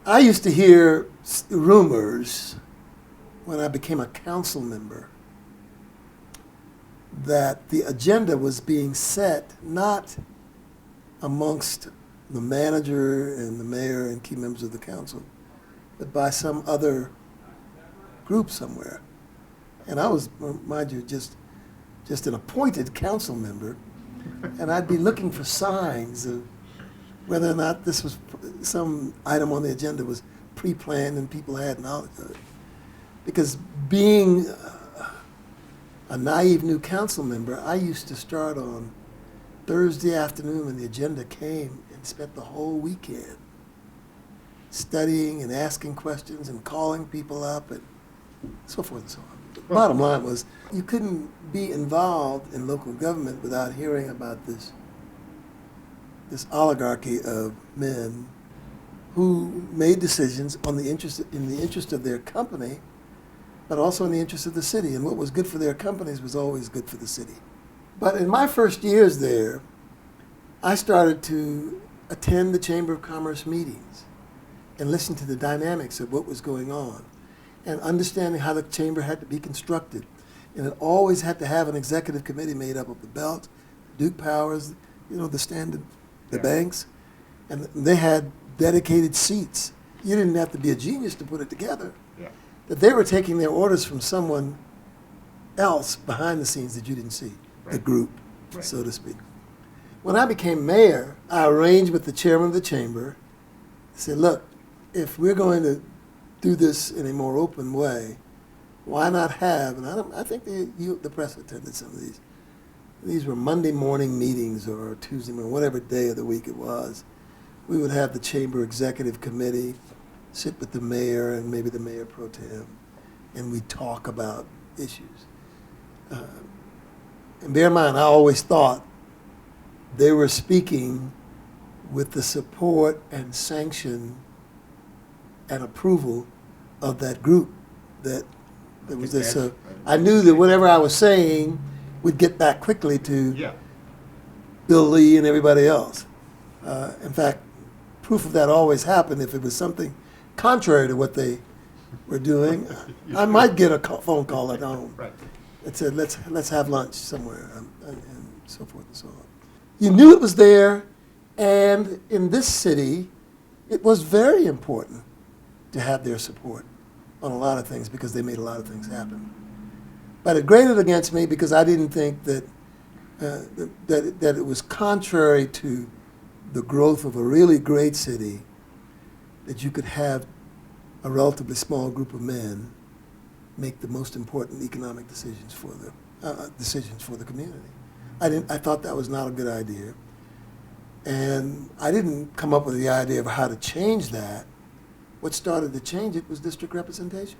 I used to hear rumors when I became a council member that the agenda was being set not amongst the manager and the mayor and key members of the council, but by some other group somewhere. And I was, mind you, just an appointed council member, and I'd be looking for signs of whether or not this was some item on the agenda was pre-planned and people had knowledge of it. Because being a naive new council member, I used to start on Thursday afternoon when the agenda came and spent the whole weekend studying and asking questions and calling people up and so forth and so on. The bottom line was you couldn't be involved in local government without hearing about this oligarchy of men who made decisions in the interest of their company, but also in the interest of the city. And what was good for their companies was always good for the city. But in my first years there, I started to attend the Chamber of Commerce meetings and listen to the dynamics of what was going on and understanding how the chamber had to be constructed. And it always had to have an executive committee made up of the Belt, Duke Powers, the standard, the banks, and they had dedicated seats. You didn't have to be a genius to put it together. Yeah. That they were taking their orders from someone else behind the scenes that you didn't see, the group, so to speak. When I became mayor, I arranged with the chairman of the chamber, said, look, if we're going to do this in a more open way, why not have, and I think the press attended some of these. These were Monday morning meetings or Tuesday morning, whatever day of the week it was. We would have the chamber executive committee sit with the mayor and maybe the mayor pro tem, and we'd talk about issues. And bear in mind, I always thought they were speaking with the support and sanction and approval of that group that was there. So I knew that whatever I was saying would get back quickly to Bill Lee and everybody else. In fact, proof of that always happened if it was something contrary to what they were doing. I might get a phone call at home that said, let's have lunch somewhere, and so forth and so on. You knew it was there, and in this city, it was very important to have their support on a lot of things because they made a lot of things happen. But it grated against me because I didn't think that it was contrary to the growth of a really great city that you could have a relatively small group of men make the most important economic decisions for the community. I thought that was not a good idea. And I didn't come up with the idea of how to change that. What started to change it was district representation.